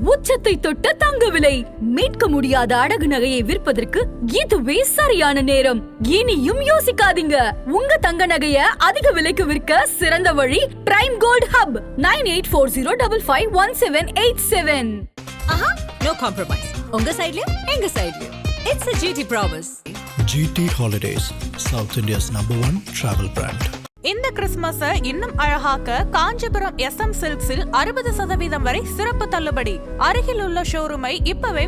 உச்சத்தை தொட்ட தங்க விலை. மீட்க முடியாத அடகு நகையை விற்பதற்கு இதுவே சரியான நேரம். இனியும் யோசிக்காதீங்க. உங்க தங்க நகைய அதிக விலைக்கு விற்க சிறந்த வழி prime gold hub 9840551787. No compromise. உங்க சைடுலயும் எங்க சைடுலயும். It's a GT promise. GT Holidays, South India's #1 travel brand. இந்த கிறிஸ்துமஸை இன்னும் அழகாக்க காஞ்சிபுரம் SM சில்க்ஸில் 60% வரை சிறப்பு தள்ளுபடி. அருகில் உள்ள ஷோரூமை இப்பவே.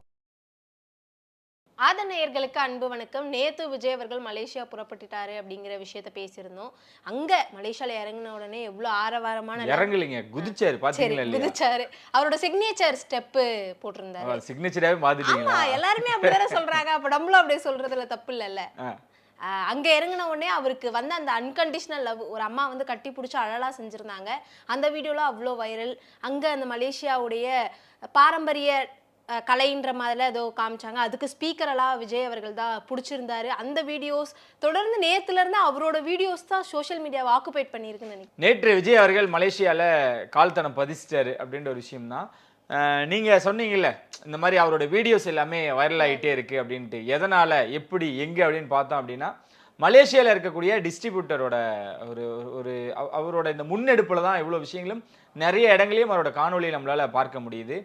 ஆதநேயர்களுக்கு அன்பு வணக்கம். நேத்து விஜய் அவர்கள் மலேசியா புறப்பட்டுட்டாரு அப்படிங்கிற விஷயத்த பேசியிருந்தோம். அங்க மலேசியால இறங்கின உடனே எவ்வளவு ஆரவாரமான இறங்கலிங்க, குதிச்சாரு பாத்தீங்களா இல்லையா? குதிச்சாரு. அவரோட சிக்னேச்சர் ஸ்டெப் போட்டிருந்தாரு. சிக்னேச்சராவே மாத்திட்டீங்களா? ஆமா, எல்லாருமே அப்படிதானே சொல்றாங்க. அப்ப நம்மளும் அப்படியே சொல்றதுல தப்பு இல்லல்ல. அங்க இறங்கின உடனே அவருக்கு வந்து அந்த அன்கண்டிஷனல் லவ், ஒரு அம்மா வந்து கட்டி பிடிச்சி அழலா செஞ்சிருந்தாங்க. அந்த வீடியோலாம் அவ்வளோ வைரல். அங்க அந்த மலேசியாவுடைய பாரம்பரிய கலைன்ற மாதிரில ஏதோ காமிச்சாங்க. அதுக்கு ஸ்பீக்கரெல்லாம் விஜய் அவர்கள் தான் பிடிச்சிருந்தாரு. அந்த வீடியோஸ் தொடர்ந்து நேத்துல இருந்து அவரோட வீடியோஸ் தான் சோஷியல் மீடியாவை ஆக்குபைட் பண்ணியிருக்குன்னு நினைக்கிறேன். நேற்று விஜய் அவர்கள் மலேசியால கால்தனம் பதிச்சிட்டாரு அப்படின்ற ஒரு விஷயம் தான். நீங்க சொன்னீங்கல்ல, இந்த மாதிரி அவரோட வீடியோஸ் எல்லாமே வைரல் ஆகிட்டே இருக்கு அப்படின்ட்டு. எதனால, எப்படி, எங்க அப்படின்னு பார்த்தோம் அப்படின்னா, மலேசியாவில் இருக்கக்கூடிய டிஸ்ட்ரிபியூட்டரோட ஒரு அவரோட இந்த முன்னெடுப்புல தான் இவ்வளோ விஷயங்களும் நிறைய இடங்களையும் அவரோட காணொலியை நம்மளால பார்க்க முடியுது.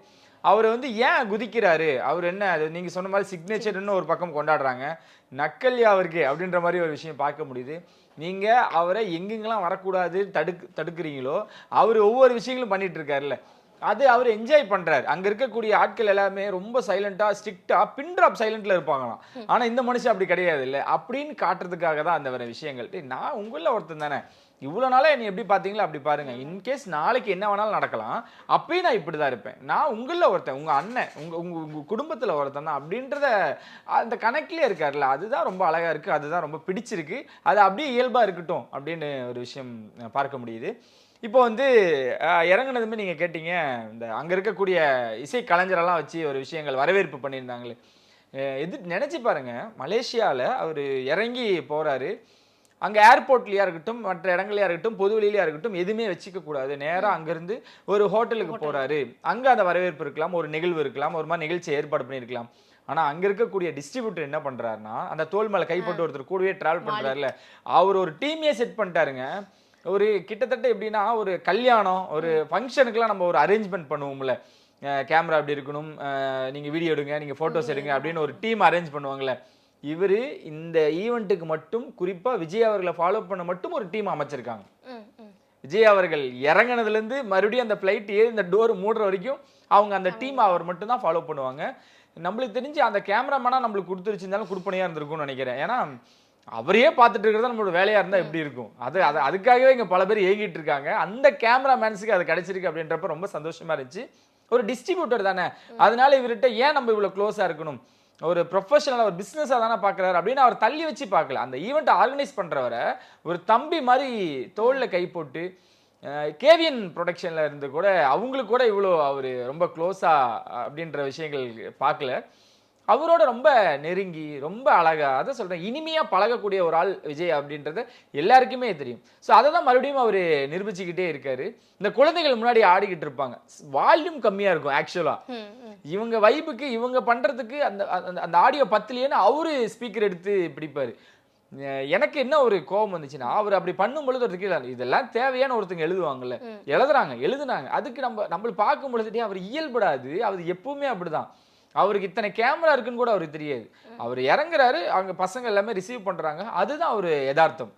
அவர் வந்து ஏன் குதிக்கிறாரு, அவர் என்ன, அது நீங்க சொன்ன மாதிரி சிக்னேச்சர்னு ஒரு பக்கம் கொண்டாடுறாங்க, நக்கல்யா அவருக்கு அப்படின்ற மாதிரி ஒரு விஷயம் பார்க்க முடியுது. நீங்க அவரை எங்கெங்கெல்லாம் வரக்கூடாது தடுக்கிறீங்களோ, அவர் ஒவ்வொரு விஷயங்களும் பண்ணிட்டு இருக்காருல்ல, அது அவர் என்ஜாய் பண்றாரு. அங்க இருக்கக்கூடிய ஆட்கள் எல்லாமே ரொம்ப சைலண்டா, ஸ்ட்ரிக்டா, பின் ட்ராப் சைலண்ட்ல இருப்பாங்களாம். ஆனா இந்த மனுஷன் அப்படி கிடையாது இல்ல, அப்படின்னு காட்டுறதுக்காக தான் அந்த வர விஷயங்கள். நான் உங்கள ஒருத்தன் தானே, இவ்வளோ நாளா என்னை எப்படி பார்த்தீங்களா அப்படி பாருங்க. இன்கேஸ் நாளைக்கு என்ன வேணாலும் நடக்கலாம், அப்பயும் நான் இப்படி தான் இருப்பேன். நான் உங்களில் ஒருத்தன், உங்கள் அண்ணன், உங்கள் குடும்பத்தில் ஒருத்தன் தான் அப்படின்றத அந்த கணக்கிலே இருக்காருல்ல, அதுதான் ரொம்ப அழகாக இருக்குது, அதுதான் ரொம்ப பிடிச்சிருக்கு. அது அப்படியே இயல்பாக இருக்கட்டும் அப்படின்னு ஒரு விஷயம் பார்க்க முடியுது. இப்போ வந்து இறங்குனதுமே நீங்கள் கேட்டீங்க, இந்த அங்கே இருக்கக்கூடிய இசை கலைஞரெல்லாம் வச்சு ஒரு விஷயங்கள் வரவேற்பு பண்ணியிருந்தாங்களே, நினச்சி பாருங்கள். மலேசியாவில் அவர் இறங்கி போகிறாரு, அங்கே ஏர்போர்ட்லையா இருக்கட்டும், மற்ற இடங்களையா இருக்கட்டும், பொது வெளியிலையா இருக்கட்டும், எதுவுமே வச்சுக்க கூடாது. நேராக அங்கேருந்து ஒரு ஹோட்டலுக்கு போகிறாரு, அங்கே அந்த வரவேற்பு இருக்கலாம், ஒரு நிகழ்வு இருக்கலாம், ஒரு மாதிரி நிகழ்ச்சி ஏற்பாடு பண்ணியிருக்கலாம். ஆனால் அங்கே இருக்கக்கூடிய டிஸ்ட்ரிபியூட்டர் என்ன பண்ணுறாருன்னா, அந்த தோல் மேலே கைப்பட்டு ஒருத்தர் கூடவே ட்ராவல் பண்ணுறாருல, அவர் ஒரு டீமே செட் பண்ணிட்டாருங்க. ஒரு கிட்டத்தட்ட எப்படின்னா, ஒரு கல்யாணம், ஒரு ஃபங்க்ஷனுக்குலாம் நம்ம ஒரு அரேஞ்ச்மெண்ட் பண்ணுவோம்ல, கேமரா அப்படி இருக்கணும், நீங்கள் வீடியோ எடுங்க, நீங்கள் ஃபோட்டோஸ் எடுங்க அப்படின்னு ஒரு டீம் அரேஞ்ச் பண்ணுவாங்கள்ல, இவர் இந்த ஈவெண்ட்டுக்கு மட்டும் குறிப்பாக விஜய் அவர்களை ஃபாலோ பண்ண மட்டும் ஒரு டீம் அமைச்சிருக்காங்க. விஜய் அவர்கள் இறங்கினதுலேருந்து மறுபடியும் அந்த ஃப்ளைட் ஏறி இந்த டோர் மூடுற வரைக்கும் அவங்க அந்த டீம் அவர் மட்டும் தான் ஃபாலோ பண்ணுவாங்க. நம்மளுக்கு தெரிஞ்சு அந்த கேமராமேனாக நம்மளுக்கு கொடுத்துருச்சுருந்தாலும் கொடுப்பனையாக இருந்திருக்கும்னு நினைக்கிறேன். ஏன்னா அவரையே பார்த்துட்டு இருக்கிறதா நம்மளோட வேலையாக இருந்தால் எப்படி இருக்கும். அதுக்காகவே இங்கே பல பேர் ஏங்கிட்டு இருக்காங்க. அந்த கேமராமேன்ஸுக்கு அது கிடைச்சிருக்கு அப்படின்றப்ப ரொம்ப சந்தோஷமாக இருந்துச்சு. ஒரு டிஸ்ட்ரிபியூட்டர் தானே, அதனால இவர்கிட்ட ஏன் நம்ம இவ்வளோ க்ளோஸாக இருக்கணும், ஒரு ப்ரொஃபஷனல், ஒரு பிஸ்னஸாக தானே பார்க்குறாரு அப்படின்னு அவர் தள்ளி வச்சு பார்க்கல. அந்த ஈவெண்ட்டை ஆர்கனைஸ் பண்ணுறவரை ஒரு தம்பி மாதிரி தோளில் கை போட்டு, கேவிஎன் ப்ரொடக்ஷனில் இருந்து கூட அவங்களுக்கு கூட இவ்வளோ அவர் ரொம்ப க்ளோஸாக அப்படின்ற விஷயங்கள் பார்க்கல. அவரோட ரொம்ப நெருங்கி, ரொம்ப அழகா, அதை சொல்கிறேன், இனிமையாக பழகக்கூடிய ஒரு ஆள் விஜய் அப்படின்றது எல்லாருக்குமே தெரியும். ஸோ அதை தான் மறுபடியும் அவர் நிரூபிச்சுக்கிட்டே இருக்காரு. இந்த குழந்தைகள் முன்னாடி ஆடிக்கிட்டு இருப்பாங்க, வால்யூம் கம்மியாக இருக்கும் ஆக்சுவலாக, இவங்க வைப்புக்கு இவங்க பண்ணுறதுக்கு அந்த அந்த ஆடியோ பத்துலேன்னு அவரு ஸ்பீக்கர் எடுத்து பிடிப்பார். எனக்கு என்ன ஒரு கோபம் வந்துச்சுன்னா, அவர் அப்படி பண்ணும் பொழுது ஒருத்தருக்கு இதெல்லாம் தேவையான ஒருத்தங்க எழுதுவாங்கல்ல, எழுதுனாங்க, அதுக்கு நம்மளுக்கு பார்க்கும் பொழுதுட்டே அவர் இயல்படாது, அவர் எப்பவுமே அப்படிதான். அவருக்கு இத்தனை கேமரா இருக்குன்னு கூட அவருக்கு தெரியாது. அவர் இறங்குறாரு, அவங்க பசங்க எல்லாமே ரிசீவ் பண்றாங்க, அதுதான் அவர் யதார்த்தம்.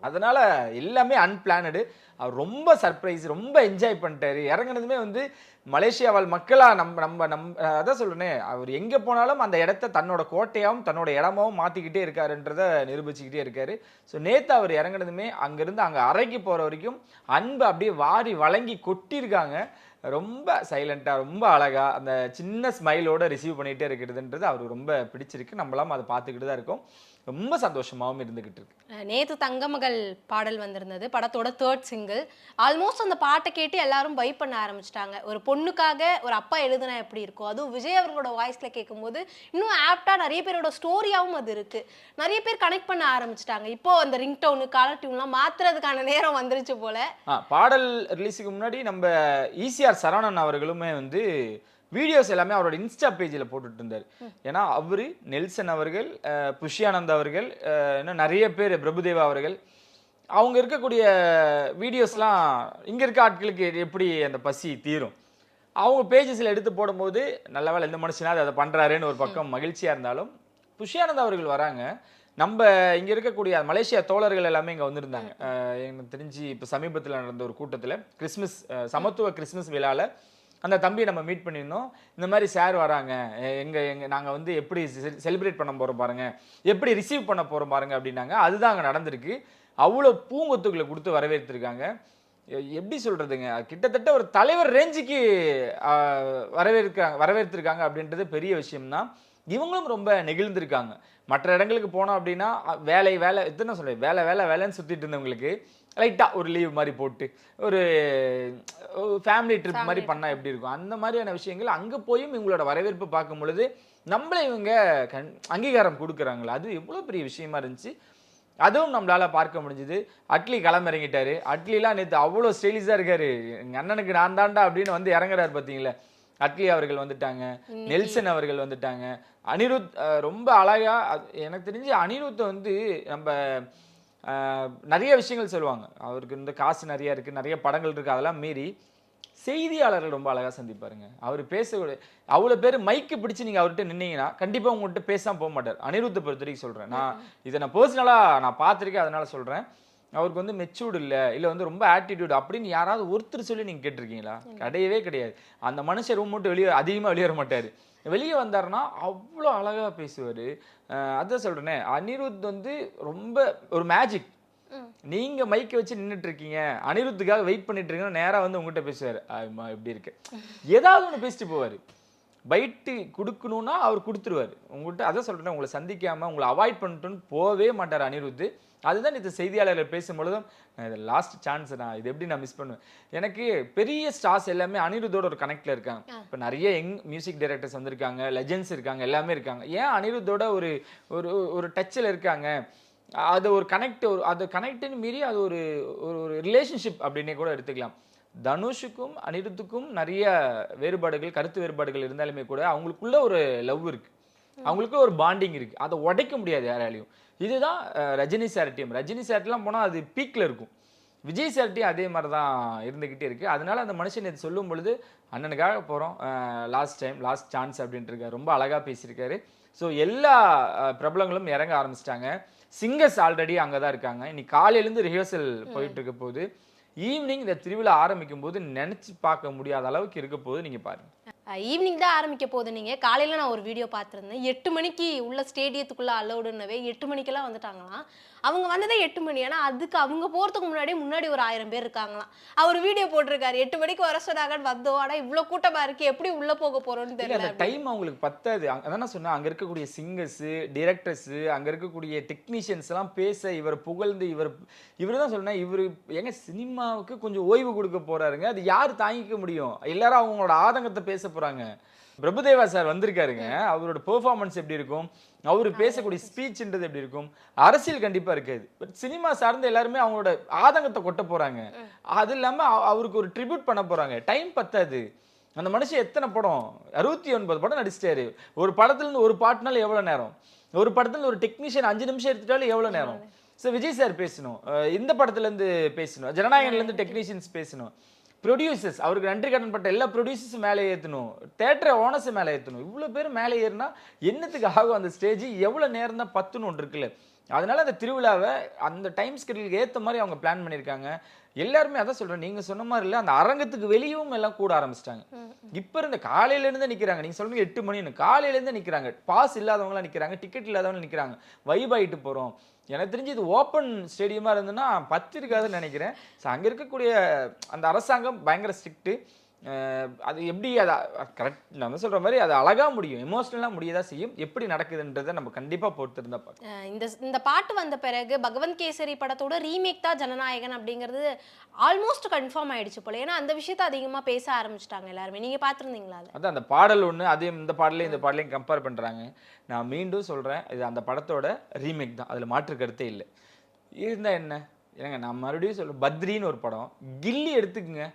அதனால எல்லாமே அன்பிளானடு. அவர் ரொம்ப சர்ப்ரைஸ், ரொம்ப என்ஜாய் பண்ணிட்டாரு. இறங்குனதுமே வந்து மலேசியாவால் மக்களா அதான் சொல்றேனே, அவர் எங்க போனாலும் அந்த இடத்த தன்னோட கோட்டையாவும் தன்னோட இடமாவும் மாத்திக்கிட்டே இருக்காருன்றத நிரூபிச்சுக்கிட்டே இருக்காரு. ஸோ நேத்து அவர் இறங்குனதுமே அங்கிருந்து அங்க அறைக்கு போற வரைக்கும் அன்பு அப்படியே வாரி வழங்கி கொட்டியிருக்காங்க. ரொம்ப சைலண்டா, ரொம்ப அழகா, அந்த சின்ன ஸ்மைலோட ரிசீவ் பண்ணிட்டே இருக்கிறதுன்றது அவருக்கு ரொம்ப பிடிச்சிருக்கு. நம்மளாம் அதை பார்த்துக்கிட்டு தான் இருக்கோம். ரொம்ப சந்தோஷமாகவும் இருந்துகிட்டு இருக்கு. நேத்து தங்கமகள் பாடல் வந்திருந்தது, படத்தோட 3rd சிங்கிள். ஆல்மோஸ்ட் அந்த பாட்டை கேட்டு எல்லாரும் வைப் பண்ண ஆரம்பிச்சிட்டாங்க. ஒரு பொண்ணுக்காக ஒரு அப்பா எழுதுனா எப்படி இருக்கும், அதுவும் விஜய் அவர்களோட வாய்ஸ்ல கேட்கும்போது இன்னும் ஆப்டா நிறைய பேரோட ஸ்டோரியாவும் அது இருக்கு. நிறைய பேர் கனெக்ட் பண்ண ஆரம்பிச்சிட்டாங்க. இப்போ அந்த ரிங்டோனு, காலர் டியூன்லாம் மாத்துறதுக்கான நேரம் வந்துருச்சு போல. பாடல் ரிலீஸுக்கு முன்னாடி நம்ம ஈசிஆர் சரவணன் அவர்களுமே வந்து வீடியோஸ் எல்லாமே அவரோட இன்ஸ்டா பேஜில் போட்டுட்டு இருந்தார். ஏன்னா அவரு, நெல்சன் அவர்கள், புஷி ஆனந்த் அவர்கள், இன்னும் நிறைய பேர், பிரபுதேவா அவர்கள், அவங்க இருக்கக்கூடிய வீடியோஸ்லாம் இங்கே இருக்க ஆட்களுக்கு எப்படி அந்த பசி தீரும், அவங்க பேஜஸில் எடுத்து போடும்போது நல்ல வேலை இந்த மனுஷனாவது அதை பண்ணுறாருன்னு ஒரு பக்கம் மகிழ்ச்சியாக இருந்தாலும், புஷி ஆனந்த் அவர்கள் வராங்க. நம்ம இங்கே இருக்கக்கூடிய மலேசியா தோழர்கள் எல்லாமே இங்கே வந்திருந்தாங்க. எனக்கு தெரிஞ்சு இப்போ சமீபத்தில் நடந்த ஒரு கூட்டத்தில் கிறிஸ்மஸ் சமத்துவ கிறிஸ்மஸ் விழாவில் அந்த தம்பியை நம்ம மீட் பண்ணியிருந்தோம். இந்த மாதிரி சார் வராங்க, நாங்கள் வந்து எப்படி செலிப்ரேட் பண்ண போகிறோம் பாருங்க, எப்படி ரிசீவ் பண்ண போகிறோம் பாருங்க அப்படின்னாங்க. அதுதான் அங்கே நடந்திருக்கு. அவ்வளோ பூங்கொத்துக்களை கொடுத்து வரவேற்றிருக்காங்க. எப்படி சொல்றதுங்க, கிட்டத்தட்ட ஒரு தலைவர் ரேஞ்சுக்கு வரவேற்றிருக்காங்க அப்படின்றது பெரிய விஷயம்தான். இவங்களும் ரொம்ப நெகிழ்ந்திருக்காங்க. மற்ற இடங்களுக்கு போனோம் அப்படின்னா வேலை எத்தனை சொல்றேன், வேலைன்னு சுத்திட்டு இருந்தவங்களுக்கு லைட்டா ஒரு லீவ் மாதிரி போட்டு ஒரு ஃபேமிலி ட்ரிப் மாதிரி பண்ணா எப்படி இருக்கும், அந்த மாதிரியான விஷயங்கள் அங்க போயும் இவங்களோட வரவேற்பு பார்க்கும் பொழுது நம்மள இவங்க அங்கீகாரம் கொடுக்குறாங்களா, அது எவ்வளவு பெரிய விஷயமா இருந்துச்சு. அதுவும் நம்மளால பார்க்க முடிஞ்சது. அட்லி களமிறங்கிட்டாரு. அட்லிலாம் நேற்று அவ்வளோ ஸ்டைலிஷாக இருக்காரு. எங்கள் அண்ணனுக்கு நான் தாண்டா அப்படின்னு வந்து இறங்குறாரு பார்த்தீங்களா. அட்லி அவர்கள் வந்துட்டாங்க, நெல்சன் அவர்கள் வந்துட்டாங்க, அனிருத் ரொம்ப அழகா. எனக்கு தெரிஞ்சு அனிருத்தை வந்து நம்ம நிறைய விஷயங்கள் சொல்லுவாங்க, அவருக்கு இந்த காசு நிறைய இருக்குது, நிறைய படங்கள் இருக்குது, அதெல்லாம் மீறி செய்தியாளர்கள் ரொம்ப அழகாக சந்திப்பாருங்க. அவர் பேசக்கூடிய அவ்வளோ பேர் மைக்கு பிடிச்சி நீங்கள் அவர்கிட்ட நின்னீங்கன்னா கண்டிப்பாக உங்கள்கிட்ட பேசாமல் போக மாட்டார். அனிருத்தை பொறுத்த வரைக்கும் சொல்கிறேன், நான் பர்சனலாக நான் பார்த்துருக்கேன், அதனால சொல்கிறேன். அவருக்கு வந்து மெச்சூர்டு இல்லை வந்து ரொம்ப ஆட்டிடியூட் அப்படின்னு யாராவது ஒருத்தர் சொல்லி நீங்கள் கேட்டிருக்கீங்களா? கிடையவே கிடையாது. அந்த மனுஷன் ரூம் மட்டும் அதிகமாக வெளியேற மாட்டார். வெளியே வந்தாருன்னா அவ்வளோ அழகாக பேசுவார். அதான் சொல்கிறேனே, அனிருத் வந்து ரொம்ப ஒரு மேஜிக். நீங்க மைக்க வச்சு நின்றுட்டு இருக்கீங்க, அனிருத்துக்காக வெயிட் பண்ணிட்டு இருக்கீங்க, நேரா வந்து உங்ககிட்ட பேசுவாரு, எப்படி இருக்கு, ஏதாவது ஒன்று பேசிட்டு போவாரு. பைட்டு கொடுக்கணும்னா அவர் கொடுத்துருவாரு உங்கள்கிட்ட. அதான் சொல்றேன், உங்களை சந்திக்காம உங்களை அவாய்ட் பண்ணிட்டுன்னு போவே மாட்டார் அனிருத். அதுதான் இந்த செய்தியாளர்கள் பேசும்பொழுதும் இது லாஸ்ட் சான்ஸ், நான் இது எப்படி நான் மிஸ் பண்ணுவேன். எனக்கு பெரிய ஸ்டார்ஸ் எல்லாமே அனிருத்தோட ஒரு கனெக்ட்ல இருக்காங்க. இப்போ நிறைய யங் மியூசிக் டைரக்டர்ஸ் வந்திருக்காங்க, லெஜெண்ட்ஸ் இருக்காங்க, எல்லாமே இருக்காங்க. ஏன் அனிருத்தோட ஒரு ஒரு டச்சில் இருக்காங்க, அது ஒரு கனெக்ட், அது கனெக்ட்னு மீறி அது ஒரு ஒரு ரிலேஷன்ஷிப் அப்படின்னே கூட எடுத்துக்கலாம். தனுஷுக்கும் அனிருத்துக்கும் நிறைய வேறுபாடுகள், கருத்து வேறுபாடுகள் இருந்தாலுமே கூட அவங்களுக்குள்ள ஒரு லவ் இருக்கு, அவங்களுக்கு ஒரு பாண்டிங் இருக்கு. அதை உடைக்க முடியாது யாராலையும். இதுதான் ரஜினி சார்ட்டியம். ரஜினி சார்ட்டிலாம் போனால் அது பீக்கில் இருக்கும். விஜய் சார்ட்டியும் அதே மாதிரி தான் இருந்துக்கிட்டே இருக்கு. அதனால அந்த மனுஷன் இது சொல்லும் பொழுது அண்ணனுக்காக போகிறோம், லாஸ்ட் சான்ஸ் அப்படின்ட்டு இருக்காரு. ரொம்ப அழகாக பேசியிருக்காரு. ஸோ எல்லா பிரபலங்களும் இறங்க ஆரம்பிச்சிட்டாங்க. சிங்கர்ஸ் ஆல்ரெடி அங்கே தான் இருக்காங்க. இன்னைக்கு காலையிலேருந்து ரிஹர்சல் போயிட்டு இருக்க போது, ஈவினிங் இந்த திருவிழா ஆரம்பிக்கும் போது நினைச்சு பார்க்க முடியாத அளவுக்கு இருக்க போது. நீங்க பாருங்க, ஈவினிங் தான் ஆரம்பிக்க போகுது. நீங்கள் காலையில் நான் ஒரு வீடியோ பார்த்துருந்தேன், 8 மணிக்கு உள்ள ஸ்டேடியத்துக்குள்ளே அலௌடுன்னவே 8 மணிக்கெல்லாம் வந்துட்டாங்களாம். அவங்க வந்ததே 8 மணி, ஏன்னா அதுக்கு அவங்க போகிறதுக்கு முன்னாடி ஒரு 1000 பேர் இருக்காங்களாம். அவர் வீடியோ போட்டிருக்காரு, 8 மணிக்கு வர சொன்னாங்கன்னு வந்தோம், ஆனால் இவ்வளோ கூட்டமாக இருக்குது, எப்படி உள்ளே போக போகிறோன்னு தெரியல. அந்த டைம் அவங்களுக்கு பத்தாது. அதான் நான் சொன்னேன், அங்கே இருக்கக்கூடிய சிங்கர்ஸு, டிரெக்டர்ஸு, அங்கே இருக்கக்கூடிய டெக்னீஷியன்ஸ் எல்லாம் பேச இவர் புகழ்ந்து இவர் தான் சொன்னேன், இவர் எங்க சினிமாவுக்கு கொஞ்சம் ஓய்வு கொடுக்க போறாருங்க. அது யார் தாங்கிக்க முடியும்? எல்லாரும் அவங்களோட ஆதங்கத்தை பேச போறாங்க. பிரபுதேவா சார் வந்திருக்காருங்க, அவரோட பெர்ஃபார்மன்ஸ் எப்படி இருக்கும், அவரு பேசக்கூடிய ஸ்பீச்ன்றது எப்படி இருக்கும், அரசியல் கண்டிப்பா இருக்காது. பட் சினிமா சார்ந்து எல்லாருமே அவங்களோட ஆதங்கத்தை கொட்ட போறாங்க. அது இல்லாம அவருக்கு ஒரு ட்ரிபியூட் பண்ண போறாங்க. டைம் பத்தாது. அந்த மனுஷன் எத்தனை படம், 69 படம் நடிச்சிட்டாரு. ஒரு படத்துல இருந்து ஒரு பாட்டுனால எவ்வளவு நேரம், ஒரு படத்துல இருந்து ஒரு டெக்னீஷியன் 5 நிமிஷம் எடுத்துட்டாலும் எவ்வளவு நேரம். ஸோ விஜய் சார் பேசணும், இந்த படத்துல இருந்து பேசணும், ஜனநாயகன்ல இருந்து டெக்னீஷியன்ஸ் பேசணும், ப்ரொடியூசர்ஸ் அவருக்கு நன்றி கடன் பட்ட எல்லா ப்ரொடியூசர்ஸும் மேலே ஏற்றணும், தேட்டரை ஓனர்ஸ் மேலே ஏற்றணும். இவ்வளோ பேர் மேலே ஏறினா என்னத்துக்கு ஆகும் அந்த ஸ்டேஜ்? எவ்வளோ நேரம் தான் 10ன்னு ஒன்று இருக்குல்ல. அதனால அந்த திருவிழாவை அந்த டைம் ஸ்கெடியூலுக்கு ஏற்ற மாதிரி அவங்க பிளான் பண்ணியிருக்காங்க. எல்லாருமே அதான் சொல்கிறேன், நீங்கள் சொன்ன மாதிரி இல்லை, அந்த அரங்கத்துக்கு வெளியும் எல்லாம் கூட ஆரம்பிச்சிட்டாங்க. இப்போ இருந்த காலையிலேருந்து நிற்கிறாங்க. நீங்கள் சொல்லுங்க 8 மணின்னு, காலையிலேருந்து நிற்கிறாங்க. பாஸ் இல்லாதவங்களாம் நிற்கிறாங்க, டிக்கெட் இல்லாதவங்க நிற்கிறாங்க. வைப் ஆகிட்டு போகிறோம். எனக்கு தெரிஞ்சு இது ஓப்பன் ஸ்டேடியமாக இருந்ததுன்னா 10 இருக்காதுன்னு நினைக்கிறேன். ஸோ அங்கே இருக்கக்கூடிய அந்த அரசாங்கம் பயங்கர ஸ்ட்ரிக்ட்டு. அது எப்படி அதை கரெக்ட் நம்ம சொல்கிற மாதிரி அது அழகாக முடியும், எமோஷ்னலாக முடியதான் செய்யும். எப்படி நடக்குதுன்றதை நம்ம கண்டிப்பாக பொறுத்திருந்தா பார்க்கலாம். இந்த பாட்டு வந்த பிறகு பகவந்த் கேசரி படத்தோட ரீமேக் தான் ஜனநாயகன் அப்படிங்கிறது ஆல்மோஸ்ட் கன்ஃபார்ம் ஆயிடுச்சு போல. ஏன்னா அந்த விஷயத்தை அதிகமாக பேச ஆரம்பிச்சிட்டாங்க எல்லாருமே. நீங்கள் பார்த்துருந்தீங்களா? அதான் அந்த பாடல் ஒன்று, அதையும் இந்த பாடலையும் கம்பேர் பண்ணுறாங்க. நான் மீண்டும் சொல்கிறேன், இது அந்த படத்தோட ரீமேக் தான், அதில் மாற்று கருத்தே இல்லை. இருந்தால் என்ன ஏங்க, நான் மறுபடியும் சொல்கிறேன், பத்ரின்னு ஒரு படம், கில்லி எடுத்துக்குங்க.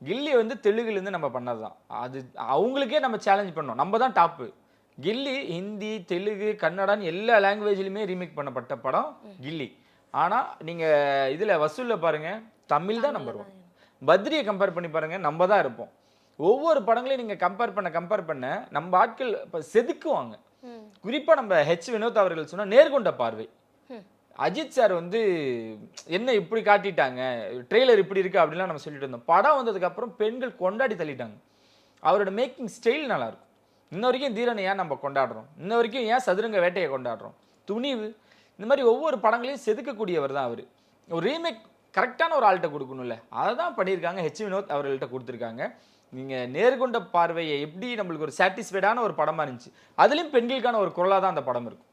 கில்லி வந்து தெலுங்குலேருந்து நம்ம பண்ணதுதான். அது அவங்களுக்கே நம்ம சேலஞ்ச் பண்ணோம். நம்ம தான் டாப்பு. கில்லி ஹிந்தி, தெலுங்கு, கன்னடான்னு எல்லா லாங்குவேஜ்லையுமே ரீமேக் பண்ணப்பட்ட படம் கில்லி. ஆனால் நீங்கள் இதில் வசூலில் பாருங்க தமிழ் தான் நம்பர் 1. பத்ரியை கம்பேர் பண்ணி பாருங்க, நம்ம தான் இருப்போம். ஒவ்வொரு படங்களையும் நீங்கள் கம்பேர் பண்ண நம்ம ஆட்கள் இப்போ செதுக்குவாங்க. குறிப்பாக நம்ம வினோத் அவர்கள் சொன்ன நேர்கொண்ட பார்வை. அஜித் சார் வந்து என்ன இப்படி காட்டிட்டாங்க, ட்ரெய்லர் இப்படி இருக்கு அப்படின்லாம் நம்ம சொல்லிட்டு இருந்தோம். படம் வந்ததுக்கப்புறம் பெண்கள் கொண்டாடி தள்ளிட்டாங்க. அவரோட மேக்கிங் ஸ்டைல் நல்லா இருக்கும். இன்ன வரைக்கும் தீரனை ஏன் நம்ம கொண்டாடுறோம், இன்ன வரைக்கும் ஏன் சதுரங்க வேட்டையை கொண்டாடுறோம், துணிவு, இந்த மாதிரி ஒவ்வொரு படங்களையும் செதுக்கக்கூடியவர் தான் அவர். ஒரு ரீமேக் கரெக்டான ஒரு ஆள்கிட்ட கொடுக்கணும்ல, அதை தான் பண்ணியிருக்காங்க. வினோத் அவர்கள்ட்ட கொடுத்துருக்காங்க. நீங்கள் நேர்கொண்ட பார்வையை எப்படி நம்மளுக்கு ஒரு சாட்டிஸ்ஃபைடான ஒரு படமாக இருந்துச்சு, அதுலேயும் பெண்களுக்கான ஒரு குரலாக தான் அந்த படம் இருக்கும்.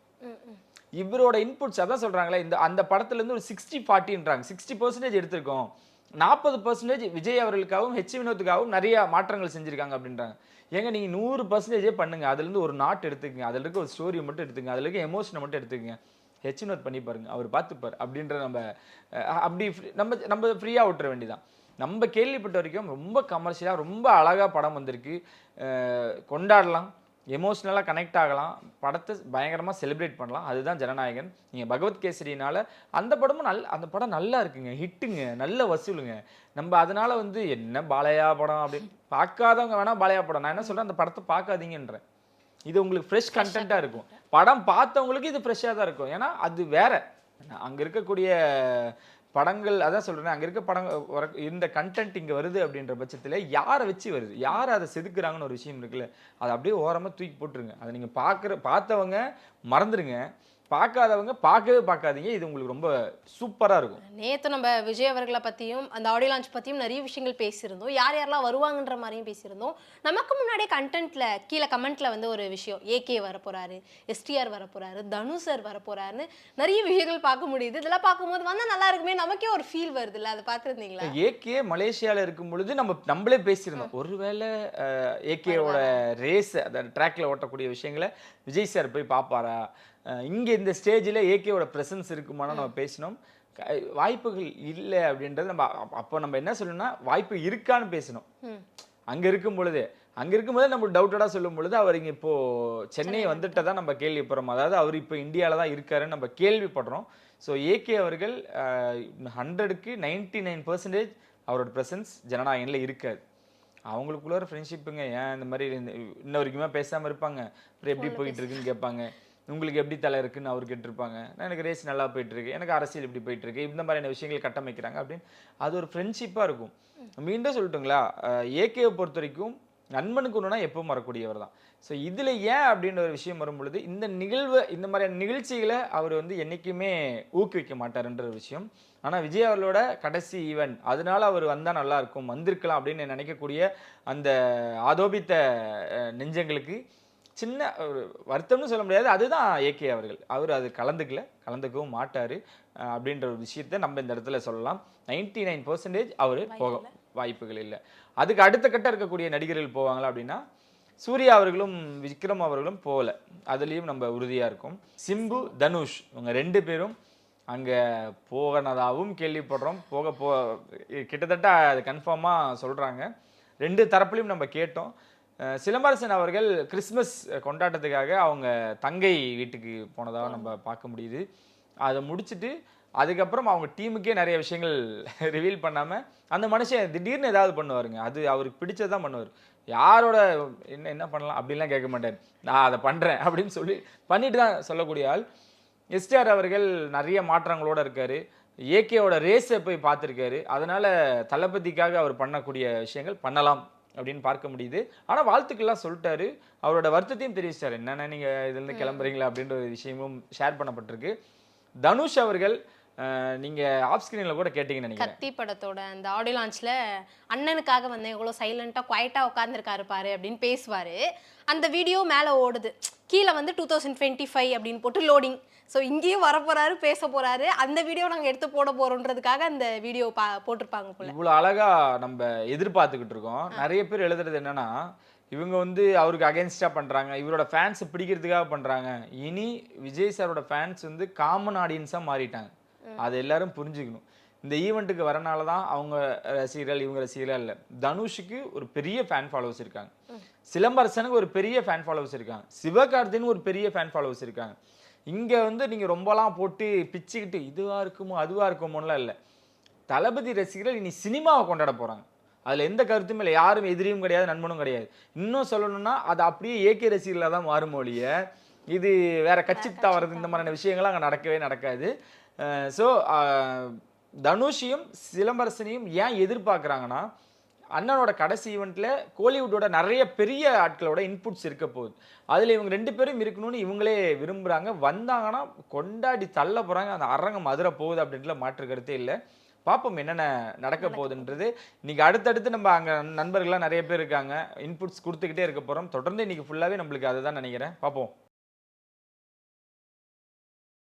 இவரோட இன்புட்ஸ் அதான் சொல்கிறாங்களே, அந்த படத்துலேருந்து ஒரு 60-40ன்றாங்க. 60% எடுத்திருக்கோம், 40% விஜய் அவர்களுக்காகவும் வினோத்துக்காகவும் நிறைய மாற்றங்கள் செஞ்சுருக்காங்க அப்படின்றாங்க. ஏங்க நீங்கள் 100% பண்ணுங்க, அதுலேருந்து ஒரு நாட் எடுத்துக்கங்க, அதில் இருக்க ஒரு ஸ்டோரியை மட்டும் எடுத்துக்கங்க, அதில் இருக்க எமோஷனை மட்டும் எடுத்துக்கங்க, வினோத் பண்ணி பாருங்க, அவர் பார்த்துப்பார் அப்படின்ற நம்ம அப்படி நம்ம ஃப்ரீயாக விட்டுற வேண்டியதான். நம்ம கேள்விப்பட்ட வரைக்கும் ரொம்ப கமர்ஷியலாக ரொம்ப அழகாக படம் வந்திருக்கு. கொண்டாடலாம், எமோஷ்னலாக கனெக்ட் ஆகலாம், படத்தை பயங்கரமாக செலிப்ரேட் பண்ணலாம். அதுதான் ஜனநாயகன். நீங்கள் பகவத் கேசரினால அந்த படமும் அந்த படம் நல்லா இருக்குங்க, ஹிட்டுங்க, நல்ல வசூலுங்க. நம்ம அதனால வந்து என்ன பாலையா படம் அப்படின்னு பார்க்காதவங்க வேணால் பாலையா படம், நான் என்ன சொல்கிறேன், அந்த படத்தை பார்க்காதீங்கன்றேன். இது உங்களுக்கு ஃப்ரெஷ் கண்டென்ட்டாக இருக்கும். படம் பார்த்தவங்களுக்கு இது ஃப்ரெஷ்ஷாக தான் இருக்கும். ஏன்னா அது வேற, அங்கே இருக்கக்கூடிய படங்கள் அதான் சொல்கிறேன், அங்கே இருக்க படம் இந்த கண்டென்ட் இங்கே வருது அப்படின்ற பட்சத்தில் யாரை வச்சு வருது, யார் அதை செதுக்குறாங்கன்னு ஒரு விஷயம் இருக்குல்ல, அதை அப்படியே ஓரமாக தூக்கி போட்டுருங்க. அதை நீங்கள் பார்த்தவங்க மறந்துடுங்க, பார்க்காதவங்க பார்க்கவே பார்க்காதீங்க. இது உங்களுக்கு ரொம்ப சூப்பராக இருக்கும். நேற்று நம்ம விஜய் அவர்களை பற்றியும் அந்த ஆடியோ லான்ச் பற்றியும் நிறைய விஷயங்கள் பேசியிருந்தோம். யார் யாரெல்லாம் வருவாங்கன்ற மாதிரியும் பேசியிருந்தோம். நமக்கு முன்னாடியே கண்டென்ட்டில் கீழே கமெண்ட்டில் வந்து ஒரு விஷயம், ஏகே வரப்போகிறாரு, எஸ்டிஆர் வரப்போகிறாரு, தனு சார் வரப்போகிறாருன்னு நிறைய விஷயங்கள் பார்க்க முடியுது. இதெல்லாம் பார்க்கும்போது வந்தால் நல்லா இருக்குமே, நமக்கே ஒரு ஃபீல் வருது இல்லை? அதை பார்த்துருந்தீங்களா? ஏகே மலேசியாவில் இருக்கும் பொழுது நம்மளே பேசியிருந்தோம், ஒருவேளை ஏகேவோட ரேஸ் அந்த ட்ராக்ல ஓட்டக்கூடிய விஷயங்களை விஜய் சார் போய் பார்ப்பாரா, இங்கே இந்த ஸ்டேஜில் ஏகேவோட ப்ரெசன்ஸ் இருக்குமானா நம்ம பேசினோம். வாய்ப்புகள் இல்லை அப்படின்றது நம்ம என்ன சொல்லணும்னா, வாய்ப்பு இருக்கான்னு பேசணும். அங்கே இருக்கும் பொழுதே நம்ம டவுட்டடாக சொல்லும் பொழுது அவர் இங்கே இப்போது சென்னை வந்துட்டு தான் நம்ம கேள்விப்படுறோம். அதாவது அவர் இப்போ இந்தியாவில் தான் இருக்காருன்னு நம்ம கேள்விப்படுறோம். ஸோ ஏகே அவர்கள் 100க்கு 99% அவரோட ப்ரெசன்ஸ் ஜனநாயகனில் இருக்காது. அவங்களுக்குள்ள ஒரு ஃப்ரெண்ட்ஷிப்புங்க, ஏன் இந்த மாதிரி இன்ன வரைக்குமே பேசாமல் இருப்பாங்க, அப்புறம் எப்படி போயிட்டு இருக்குன்னு கேட்பாங்க, உங்களுக்கு எப்படி தலை இருக்குன்னு அவர் கேட்டிருப்பாங்க, எனக்கு ரேஸ் நல்லா போயிட்டுருக்கு, எனக்கு அரசியல் இப்படி போயிட்டுருக்கு, இந்த மாதிரியான விஷயங்கள் கட்டமைக்கிறாங்க அப்படின்னு. அது ஒரு ஃப்ரெண்ட்ஷிப்பாக இருக்கும். மீண்டும் சொல்லட்டுங்களா, ஏகேவை பொறுத்த வரைக்கும் நண்பனுக்கு ஒன்றுனா எப்பவும் வரக்கூடியவர் தான். ஸோ இதில் ஏன் அப்படின்ற ஒரு விஷயம் வரும் பொழுது இந்த மாதிரியான நிகழ்ச்சிகளை அவர் வந்து என்றைக்குமே ஊக்குவிக்க மாட்டார்ன்ற ஒரு விஷயம். ஆனால் விஜய் அவர்களோட கடைசி ஈவெண்ட், அதனால அவர் வந்தால் நல்லா இருக்கும், வந்திருக்கலாம் அப்படின்னு நினைக்கக்கூடிய அந்த ஆதோபித்த நெஞ்சங்களுக்கு சின்ன ஒரு வருத்தம்னு சொல்ல முடியாது. அதுதான் ஏகே அவர்கள். அவர் அது கலந்துக்கவும் மாட்டார் அப்படின்ற ஒரு விஷயத்த நம்ம இந்த இடத்துல சொல்லலாம். 99% அவர் போக வாய்ப்புகள் இல்லை. அதுக்கு அடுத்த கட்டம் இருக்கக்கூடிய நடிகர்கள் போவாங்களா அப்படின்னா, சூர்யா அவர்களும் விக்ரம் அவர்களும் போகல, அதுலேயும் நம்ம உறுதியாக இருக்கும். சிம்பு, தனுஷ் இவங்க 2 பேரும் அங்கே போகனதாகவும் கேள்விப்படுறோம். கிட்டத்தட்ட அது கன்ஃபார்மாக சொல்கிறாங்க. 2 தரப்புலையும் நம்ம கேட்டோம். சிலம்பரசன் அவர்கள் கிறிஸ்மஸ் கொண்டாட்டத்துக்காக அவங்க தங்கை வீட்டுக்கு போனதாக நம்ம பார்க்க முடியுது. அதை முடிச்சுட்டு அதுக்கப்புறம் அவங்க டீமுக்கே நிறைய விஷயங்கள் ரிவீல் பண்ணாமல் அந்த மனுஷன் திடீர்னு ஏதாவது பண்ணுவாருங்க, அது அவருக்கு பிடிச்சதான் பண்ணுவார். யாரோட என்ன பண்ணலாம் அப்படின்லாம் கேட்க மாட்டார், நான் அதை பண்ணுறேன் அப்படின்னு பண்ணிட்டு தான் சொல்லக்கூடிய ஆள். எஸ்டிஆர் அவர்கள் நிறைய மாற்றங்களோடு இருக்கார். ஏகேவோட ரேஸை போய் பார்த்துருக்காரு. அதனால் தளபதிக்காக அவர் பண்ணக்கூடிய விஷயங்கள் பண்ணலாம் அப்படின்னு பார்க்க முடியுது. ஆனால் வாழ்த்துக்கள்லாம் சொல்லிட்டாரு, அவரோட வருத்தத்தையும் தெரிவிச்சிட்டாரு, என்னென்ன நீங்கள் இதுலேருந்து கிளம்புறீங்களா அப்படின்ற ஒரு விஷயமும் ஷேர் பண்ணப்பட்டிருக்கு. தனுஷ் அவர்கள் நீங்கள் ஆஃப் ஸ்க்ரீனில் கூட கேட்டிங்கன்னு நினைக்கிறேன், கத்தி படத்தோட அந்த ஆடியோ லான்ச்சில் அண்ணனுக்காக வந்து எவ்வளோ சைலண்ட்டாக குவைட்டாக உட்காந்துருக்காரு பாரு அப்படின்னு பேசுவார். அந்த வீடியோ மேலே ஓடுது, கீழே வந்து 2025 அப்படின்னு போட்டு லோடிங். ஸோ இங்கேயும் வரப்போறாரு, பேச போறாரு, அந்த வீடியோ நாங்கள் எடுத்து போட போறோன்றதுக்காக அந்த வீடியோ போட்டிருப்பாங்க போல. இவ்வளோ அழகா நம்ம எதிர்பார்த்துக்கிட்டு இருக்கோம். நிறைய பேர் எழுதுறது என்னன்னா, இவங்க வந்து அவருக்கு அகேன்ஸ்டாக பண்ணுறாங்க, இவரோட ஃபேன்ஸை பிடிக்கிறதுக்காக பண்ணுறாங்க. இனி விஜய் சாரோட ஃபேன்ஸ் வந்து காமன் ஆடியன்ஸாக மாறிட்டாங்க, அதை எல்லாரும் புரிஞ்சுக்கணும். இந்த ஈவெண்ட்டுக்கு வரனால தான் அவங்க ரசிகர்கள் இவங்க ரசிகர்கள் இல்லை. தனுஷுக்கு ஒரு பெரிய ஃபேன் ஃபாலோவர்ஸ் இருக்காங்க, சிலம்பரசனுக்கு ஒரு பெரிய ஃபேன் ஃபாலோவர்ஸ் இருக்காங்க, சிவகார்த்தின்னு ஒரு பெரிய ஃபேன் ஃபாலோவர்ஸ் இருக்காங்க. இங்கே வந்து நீங்கள் ரொம்பலாம் போட்டு பிச்சுக்கிட்டு இதுவாக இருக்குமோ அதுவாக இருக்குமோலாம் இல்லை. தளபதி ரசிகர்கள் இனி சினிமாவை கொண்டாட போகிறாங்க. அதில் எந்த கருத்தும் இல்லை. யாரும் எதிரியும் கிடையாது, நண்பனும் கிடையாது. இன்னும் சொல்லணும்னா அது அப்படியே ஏகே ரசிகர்களாக தான் மாறும் ஒழிய இது வேற கட்சி தவறது இந்த மாதிரியான விஷயங்கள்லாம் அங்கே நடக்கவே நடக்காது. ஸோ தனுஷையும் சிலம்பரசனையும் ஏன் எதிர்பார்க்குறாங்கன்னா, அண்ணனோட கடைசி ஈவெண்ட்டில் கோலிவுட்டோட நிறைய பெரிய ஆட்களோட இன்புட்ஸ் இருக்க போகுது. அதில் இவங்க 2 பேரும் இருக்கணும்னு இவங்களே விரும்புகிறாங்க. வந்தாங்கன்னா கொண்டாடி தள்ள போகிறாங்க. அந்த அரங்கம் அதிர போகுது அப்படின்ட்டுல மாற்று கருத்தே இல்லை. பார்ப்போம் என்னென்ன நடக்க போகுதுன்றது. இன்னைக்கு அடுத்தடுத்து நம்ம அங்கே நண்பர்கள்லாம் நிறைய பேர் இருக்காங்க, இன்புட்ஸ் கொடுத்துக்கிட்டே இருக்க போகிறோம். தொடர்ந்து இன்னைக்கு ஃபுல்லாகவே நம்மளுக்கு அதை தான் நினைக்கிறேன். பார்ப்போம்.